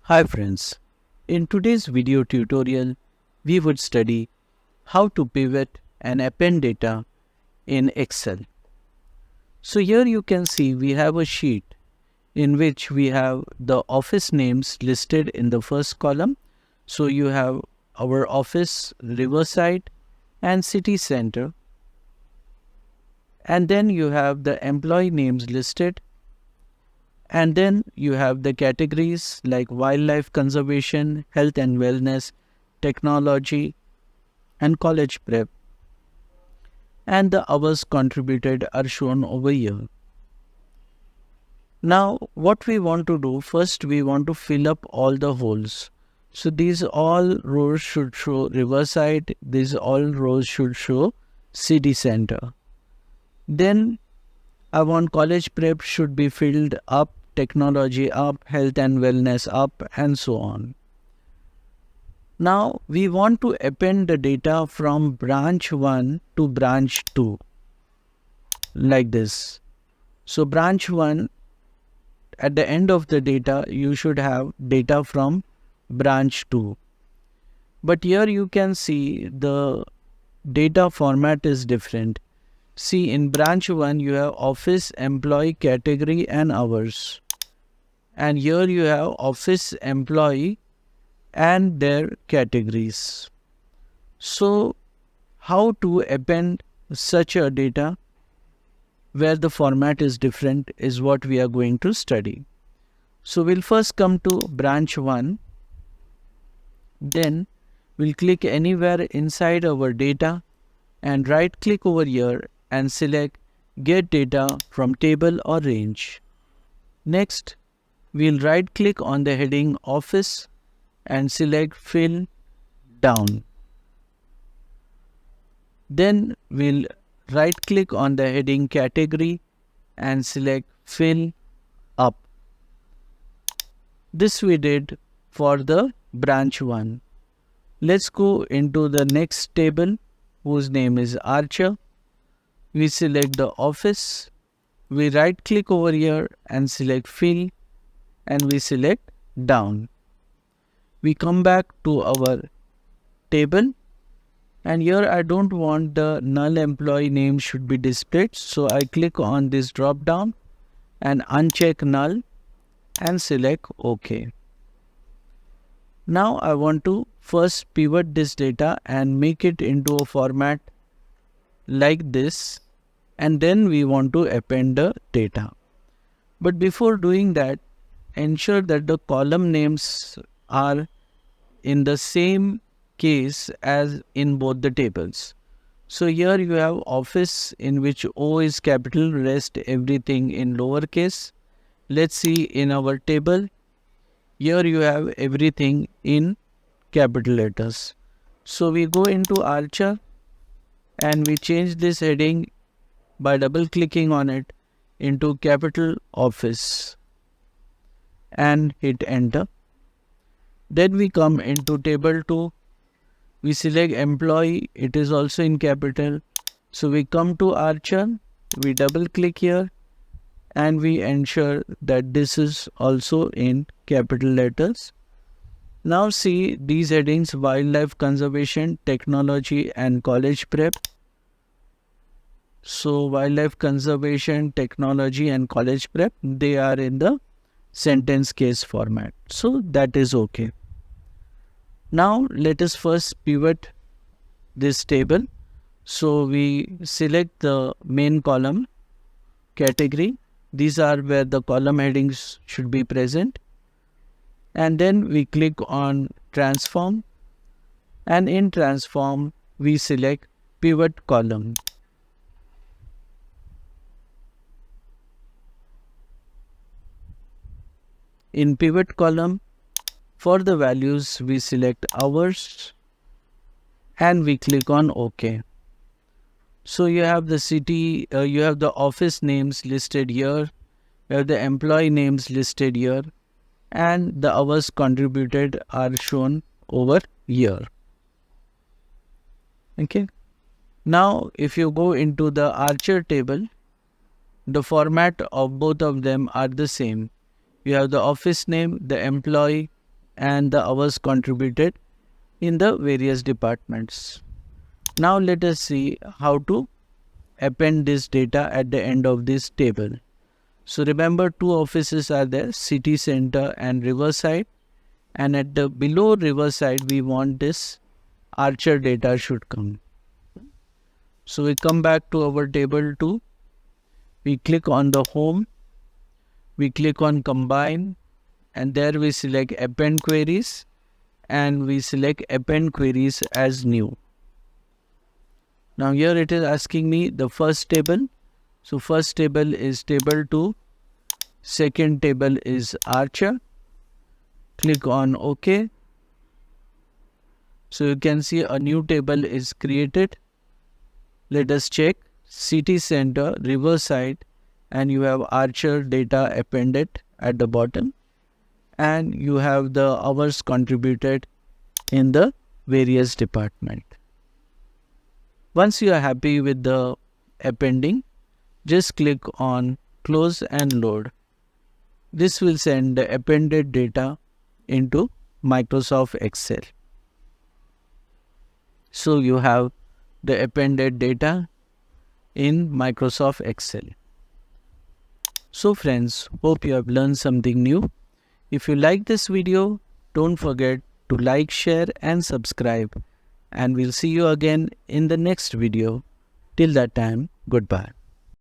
Hi friends, in today's video tutorial, we would study how to pivot and append data in Excel. So here you can see we have a sheet in which we have the office names listed in the first column. So you have our office Riverside and City Center, and then you have the employee names listed, and then you have the categories like wildlife conservation, health and wellness, technology, and college prep, and the hours contributed are shown over here. Now what we want to do, first we want to fill up all the holes. So these all rows should show Riverside, these all rows should show city center. Then I want college prep should be filled up, technology up, health and wellness up, and so on. Now we want to append the data from branch 1 to branch 2 like this. So branch 1, at the end of the data you should have data from branch 2. But here you can see the data format is different. See, in branch 1 you have office, employee, category and hours. And here you have office, employee and their categories. So how to append such a data where the format is different is what we are going to study. So we'll first come to branch 1. Then we'll click anywhere inside our data and right click over here and select get data from table or range. Next, we'll right click on the heading office and select fill down. Then we'll right click on the heading category and select fill up. This we did for the branch 1. Let's go into the next table whose name is Archer. We select the office. We right click over here and select fill and we select down. We come back to our table and here I don't want the null employee name should be displayed. So I click on this drop down and uncheck null and select OK. Now I want to first pivot this data and make it into a format like this, and then we want to append the data. But before doing that, ensure that the column names are in the same case as in both the tables. So here you have office in which O is capital, rest everything in lowercase. Let's see in our table, here you have everything in capital letters. So we go into Archer and we change this heading by double clicking on it into capital office and hit enter. Then we come into table 2. We select employee, it is also in capital. So we come to Archer, we double click here and we ensure that this is also in capital letters. Now see these headings: wildlife conservation, technology and college prep. So wildlife conservation, technology and college prep, they are in the sentence case format. So that is okay. Now let us first pivot this table. So we select the main column, category. These are where the column headings should be present. And then we click on transform. And in transform, we select pivot column. In pivot column, for the values, we select hours and we click on OK. So you have the city, you have the office names listed here, you have the employee names listed here, and the hours contributed are shown over here. Okay. Now, if you go into the Archer table, the format of both of them are the same. You have the office name, the employee, and the hours contributed in the various departments. Now let us see how to append this data at the end of this table. So remember, two offices are there, city center and riverside, and at the below riverside we want this Archer data should come. So we come back to our table 2, we click on the home, we click on combine, and there we select append queries, and we select append queries as new. Now here it is asking me the first table. So first table is table 2, second table is Archer. Click on OK. So you can see a new table is created. Let us check city center, riverside, and you have Archer data appended at the bottom, and you have the hours contributed in the various department. Once you are happy with the appending, just click on close and load. This will send the appended data into Microsoft Excel. So you have the appended data in Microsoft Excel. So friends, hope you have learned something new. If you like this video, don't forget to like, share and subscribe. And we'll see you again in the next video. Till that time, goodbye.